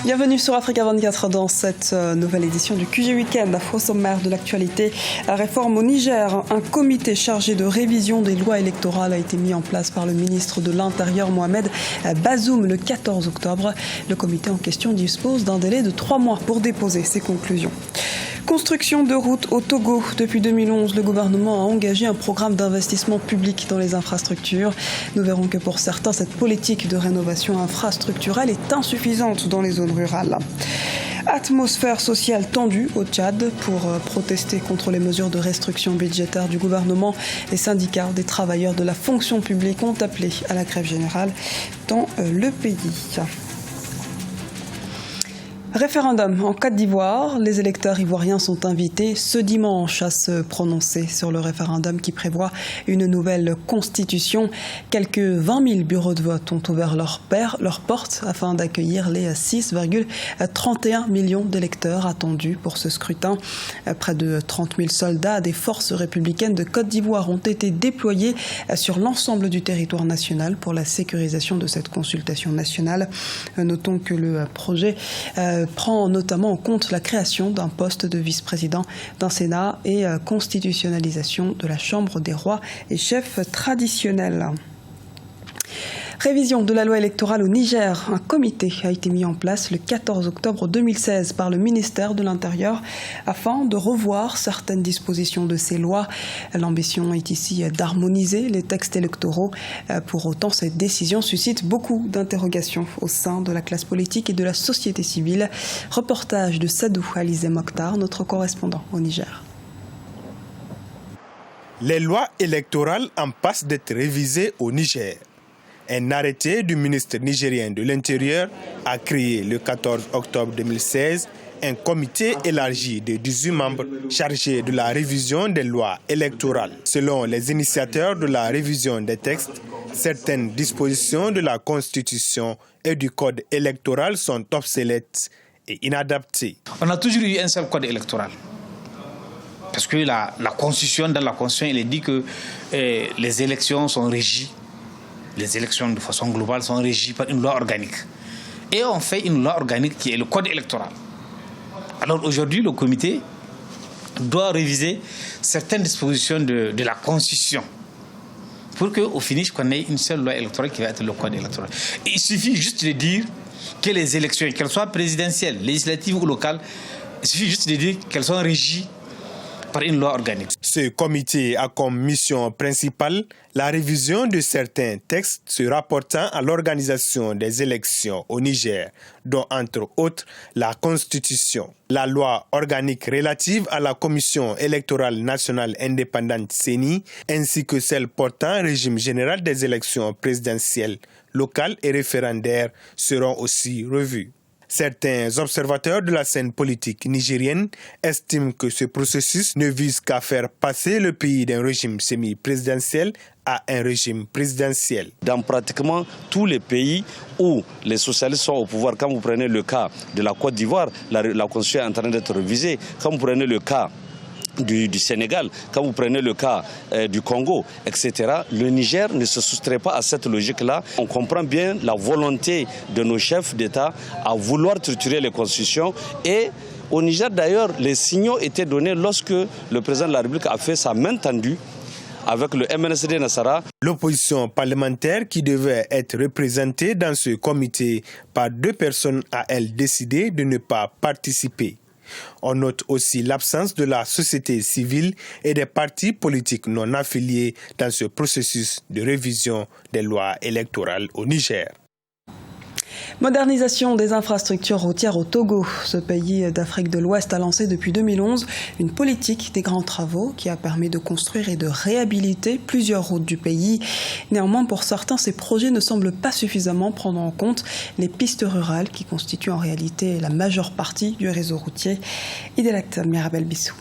Bienvenue sur Africa 24 dans cette nouvelle édition du QG Weekend. Au sommaire de l'actualité, la réforme au Niger. Un comité chargé de révision des lois électorales a été mis en place par le ministre de l'Intérieur Mohamed Bazoum le 14 octobre. Le comité en question dispose d'un délai de 3 mois pour déposer ses conclusions. Construction de routes au Togo. Depuis 2011, le gouvernement a engagé un programme d'investissement public dans les infrastructures. Nous verrons que pour certains, cette politique de rénovation infrastructurelle est insuffisante dans les zones rurales. Atmosphère sociale tendue au Tchad pour protester contre les mesures de restriction budgétaire du gouvernement. Les syndicats des travailleurs de la fonction publique ont appelé à la grève générale dans le pays. Référendum en Côte d'Ivoire. Les électeurs ivoiriens sont invités ce dimanche à se prononcer sur le référendum qui prévoit une nouvelle constitution. Quelques 20 000 bureaux de vote ont ouvert leurs portes afin d'accueillir les 6,31 millions d'électeurs attendus pour ce scrutin. Près de 30 000 soldats des forces républicaines de Côte d'Ivoire ont été déployés sur l'ensemble du territoire national pour la sécurisation de cette consultation nationale. Notons que le projet prend notamment en compte la création d'un poste de vice-président d'un Sénat et constitutionnalisation de la Chambre des rois et chefs traditionnels. Révision de la loi électorale au Niger. Un comité a été mis en place le 14 octobre 2016 par le ministère de l'Intérieur afin de revoir certaines dispositions de ces lois. L'ambition est ici d'harmoniser les textes électoraux. Pour autant, cette décision suscite beaucoup d'interrogations au sein de la classe politique et de la société civile. Reportage de Sadou Alizé Mokhtar, notre correspondant au Niger. Les lois électorales en passe d'être révisées au Niger. Un arrêté du ministre nigérien de l'Intérieur a créé le 14 octobre 2016 un comité élargi de 18 membres chargé de la révision des lois électorales. Selon les initiateurs de la révision des textes, certaines dispositions de la Constitution et du Code électoral sont obsolètes et inadaptées. On a toujours eu un seul code électoral. Parce que dans la Constitution, il est dit que les élections sont régies. Les élections, de façon globale, sont régies par une loi organique. Et on fait une loi organique qui est le code électoral. Alors aujourd'hui, le comité doit réviser certaines dispositions de la Constitution pour qu'au finish, qu'on ait une seule loi électorale qui va être le code électoral. Et il suffit juste de dire que les élections, qu'elles soient présidentielles, législatives ou locales, il suffit juste de dire qu'elles sont régies par une loi organique. Ce comité a comme mission principale la révision de certains textes se rapportant à l'organisation des élections au Niger, dont entre autres la Constitution, la loi organique relative à la Commission électorale nationale indépendante CENI, ainsi que celle portant régime général des élections présidentielles, locales et référendaires seront aussi revues. Certains observateurs de la scène politique nigérienne estiment que ce processus ne vise qu'à faire passer le pays d'un régime semi-présidentiel à un régime présidentiel. Dans pratiquement tous les pays où les socialistes sont au pouvoir, quand vous prenez le cas de la Côte d'Ivoire, la Constitution est en train d'être révisée. Quand vous prenez le cas du Sénégal, quand vous prenez le cas du Congo, etc., le Niger ne se soustrait pas à cette logique-là. On comprend bien la volonté de nos chefs d'État à vouloir triturer les constitutions. Et au Niger, d'ailleurs, les signaux étaient donnés lorsque le président de la République a fait sa main tendue avec le MNSD Nassara. L'opposition parlementaire qui devait être représentée dans ce comité par 2 personnes a, elle, décidé de ne pas participer. On note aussi l'absence de la société civile et des partis politiques non affiliés dans ce processus de révision des lois électorales au Niger. Modernisation des infrastructures routières au Togo. Ce pays d'Afrique de l'Ouest a lancé depuis 2011 une politique des grands travaux qui a permis de construire et de réhabiliter plusieurs routes du pays. Néanmoins, pour certains, ces projets ne semblent pas suffisamment prendre en compte les pistes rurales qui constituent en réalité la majeure partie du réseau routier. Idelacte Mirabel Bissou.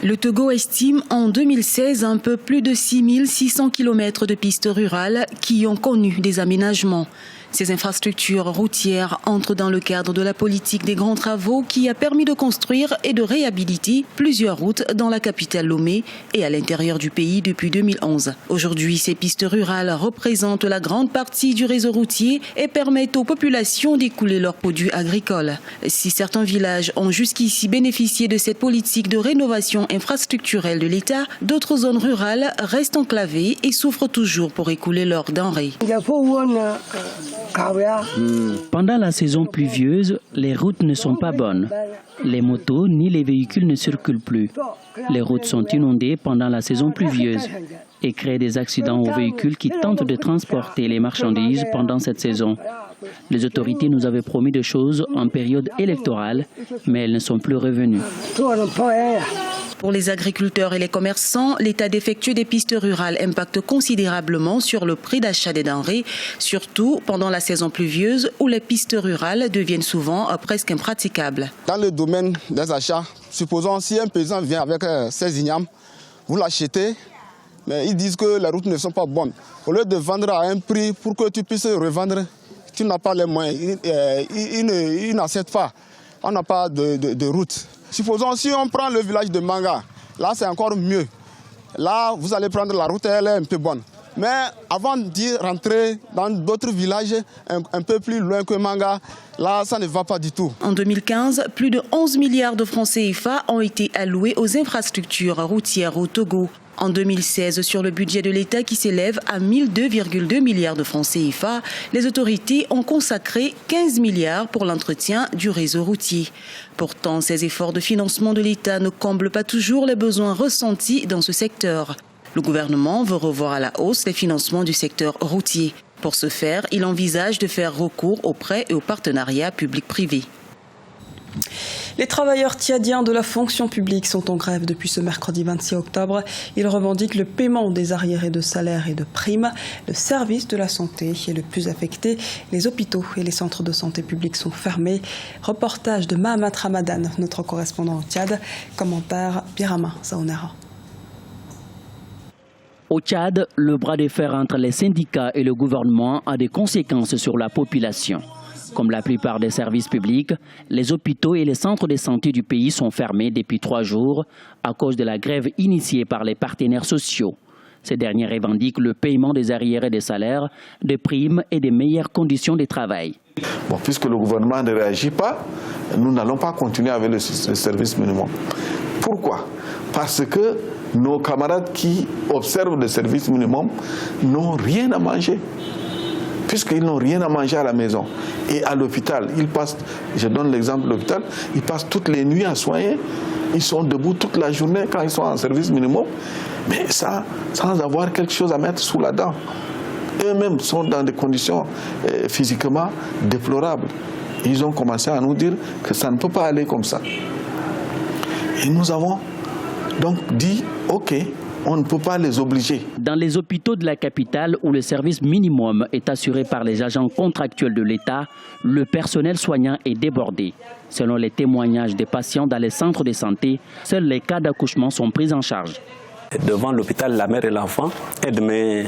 Le Togo estime en 2016 un peu plus de 6 600 km de pistes rurales qui ont connu des aménagements. Ces infrastructures routières entrent dans le cadre de la politique des grands travaux qui a permis de construire et de réhabiliter plusieurs routes dans la capitale Lomé et à l'intérieur du pays depuis 2011. Aujourd'hui, ces pistes rurales représentent la grande partie du réseau routier et permettent aux populations d'écouler leurs produits agricoles. Si certains villages ont jusqu'ici bénéficié de cette politique de rénovation infrastructurelle de l'État, d'autres zones rurales restent enclavées et souffrent toujours pour écouler leurs denrées. Pendant la saison pluvieuse, les routes ne sont pas bonnes. Les motos ni les véhicules ne circulent plus. Les routes sont inondées pendant la saison pluvieuse et créent des accidents aux véhicules qui tentent de transporter les marchandises pendant cette saison. Les autorités nous avaient promis des choses en période électorale, mais elles ne sont plus revenues. Pour les agriculteurs et les commerçants, l'état défectueux des pistes rurales impacte considérablement sur le prix d'achat des denrées, surtout pendant la saison pluvieuse où les pistes rurales deviennent souvent presque impraticables. Dans le domaine des achats, supposons si un paysan vient avec ses ignames, vous l'achetez, mais ils disent que les routes ne sont pas bonnes. Au lieu de vendre à un prix pour que tu puisses revendre, tu n'as pas les moyens, ils n'acceptent pas. On n'a pas de route. Supposons si on prend le village de Manga, là c'est encore mieux. Là vous allez prendre la route, elle est un peu bonne. Mais avant d'y rentrer dans d'autres villages un peu plus loin que Manga, là ça ne va pas du tout. En 2015, plus de 11 milliards de francs CFA ont été alloués aux infrastructures routières au Togo. En 2016, sur le budget de l'État qui s'élève à 1002,2 milliards de francs CFA, les autorités ont consacré 15 milliards pour l'entretien du réseau routier. Pourtant, ces efforts de financement de l'État ne comblent pas toujours les besoins ressentis dans ce secteur. Le gouvernement veut revoir à la hausse les financements du secteur routier. Pour ce faire, il envisage de faire recours aux prêts et aux partenariats publics-privés. Les travailleurs tchadiens de la fonction publique sont en grève depuis ce mercredi 26 octobre. Ils revendiquent le paiement des arriérés de salaires et de primes. Le service de la santé est le plus affecté. Les hôpitaux et les centres de santé publics sont fermés. Reportage de Mahamat Ramadan, notre correspondant au Tchad. Commentaire Birama Saonera. Au Tchad, le bras de fer entre les syndicats et le gouvernement a des conséquences sur la population. Comme la plupart des services publics, les hôpitaux et les centres de santé du pays sont fermés depuis 3 jours à cause de la grève initiée par les partenaires sociaux. Ces derniers revendiquent le paiement des arriérés des salaires, des primes et des meilleures conditions de travail. Bon, puisque le gouvernement ne réagit pas, nous n'allons pas continuer avec le service minimum. Pourquoi? Parce que nos camarades qui observent le service minimum n'ont rien à manger. Puisqu'ils n'ont rien à manger à la maison. Et à l'hôpital, ils passent, je donne l'exemple de l'hôpital, ils passent toutes les nuits à soigner, ils sont debout toute la journée quand ils sont en service minimum, mais ça, sans avoir quelque chose à mettre sous la dent. Eux-mêmes sont dans des conditions physiquement déplorables. Ils ont commencé à nous dire que ça ne peut pas aller comme ça. Et nous avons donc dit, ok, on ne peut pas les obliger. Dans les hôpitaux de la capitale où le service minimum est assuré par les agents contractuels de l'État, le personnel soignant est débordé. Selon les témoignages des patients dans les centres de santé, seuls les cas d'accouchement sont pris en charge. Devant l'hôpital, la mère et l'enfant, un de mes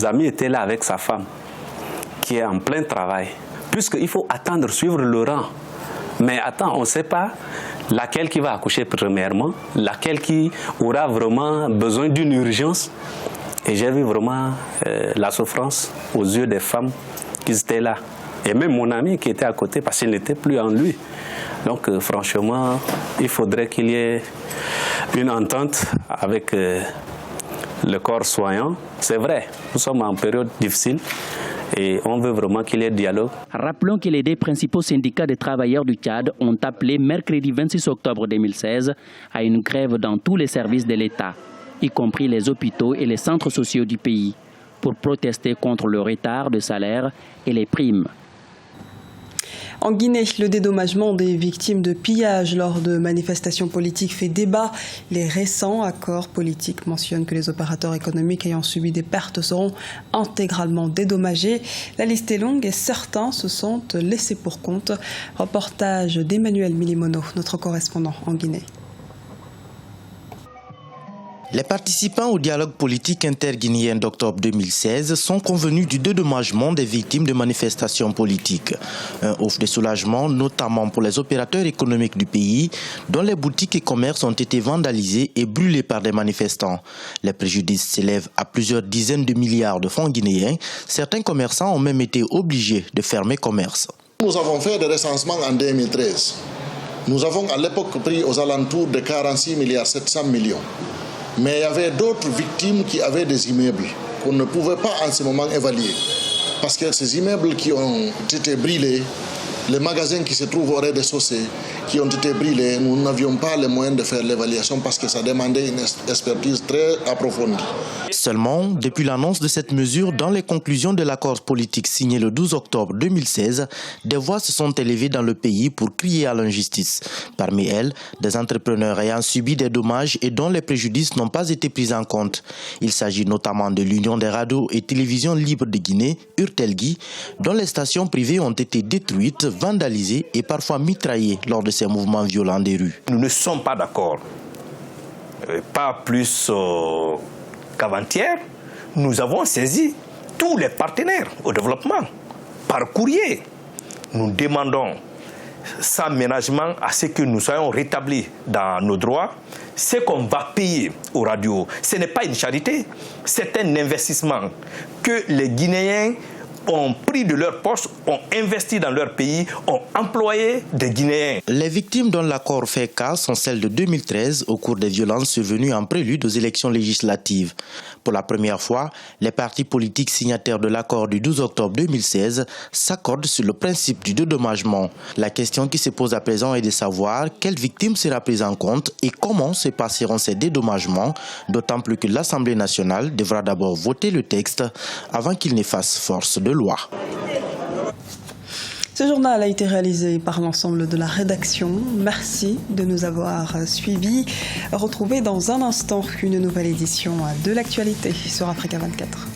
amis était là avec sa femme, qui est en plein travail. Puisqu'il faut attendre, suivre le rang. Mais attends, on ne sait pas laquelle qui va accoucher premièrement, laquelle qui aura vraiment besoin d'une urgence. Et j'ai vu vraiment la souffrance aux yeux des femmes qui étaient là. Et même mon ami qui était à côté, parce qu'il n'était plus en lui. Donc franchement, il faudrait qu'il y ait une entente avec le corps soignant. C'est vrai, nous sommes en période difficile. Et on veut vraiment qu'il y ait dialogue. Rappelons que les 2 principaux syndicats des travailleurs du Tchad ont appelé mercredi 26 octobre 2016 à une grève dans tous les services de l'État, y compris les hôpitaux et les centres sociaux du pays, pour protester contre le retard de salaire et les primes. En Guinée, le dédommagement des victimes de pillage lors de manifestations politiques fait débat. Les récents accords politiques mentionnent que les opérateurs économiques ayant subi des pertes seront intégralement dédommagés. La liste est longue et certains se sentent laissés pour compte. Reportage d'Emmanuel Milimono, notre correspondant en Guinée. Les participants au dialogue politique interguinéen d'octobre 2016 sont convenus du dédommagement des victimes de manifestations politiques. Un offre de soulagement, notamment pour les opérateurs économiques du pays, dont les boutiques et commerces ont été vandalisés et brûlés par des manifestants. Les préjudices s'élèvent à plusieurs dizaines de milliards de francs guinéens. Certains commerçants ont même été obligés de fermer commerce. Nous avons fait des recensements en 2013. Nous avons à l'époque pris aux alentours de 46 milliards 700 millions. Mais il y avait d'autres victimes qui avaient des immeubles qu'on ne pouvait pas en ce moment évaluer. Parce que ces immeubles qui ont été brûlés, les magasins qui se trouvent au rez-de-chaussée, qui ont été brûlés, nous n'avions pas les moyens de faire l'évaluation parce que ça demandait une expertise très approfondie. Seulement, depuis l'annonce de cette mesure dans les conclusions de l'accord politique signé le 12 octobre 2016, des voix se sont élevées dans le pays pour crier à l'injustice. Parmi elles, des entrepreneurs ayant subi des dommages et dont les préjudices n'ont pas été pris en compte. Il s'agit notamment de l'Union des radios et télévisions libres de Guinée, Urtelgui, dont les stations privées ont été détruites, vandalisées et parfois mitraillées lors de ces mouvements violents des rues. Nous ne sommes pas d'accord. Pas plus qu'avant-hier, nous avons saisi tous les partenaires au développement par courrier. Nous demandons sans ménagement à ce que nous soyons rétablis dans nos droits. Ce qu'on va payer aux radios, ce n'est pas une charité, c'est un investissement que les Guinéens ont pris de leur poche, ont investi dans leur pays, ont employé des Guinéens. Les victimes dont l'accord fait cas sont celles de 2013 au cours des violences survenues en prélude aux élections législatives. Pour la première fois, les partis politiques signataires de l'accord du 12 octobre 2016 s'accordent sur le principe du dédommagement. La question qui se pose à présent est de savoir quelle victime sera prise en compte et comment se passeront ces dédommagements, d'autant plus que l'Assemblée nationale devra d'abord voter le texte avant qu'il ne fasse force de loi. Ce journal a été réalisé par l'ensemble de la rédaction. Merci de nous avoir suivis. Retrouvez dans un instant une nouvelle édition de l'actualité sur Africa 24.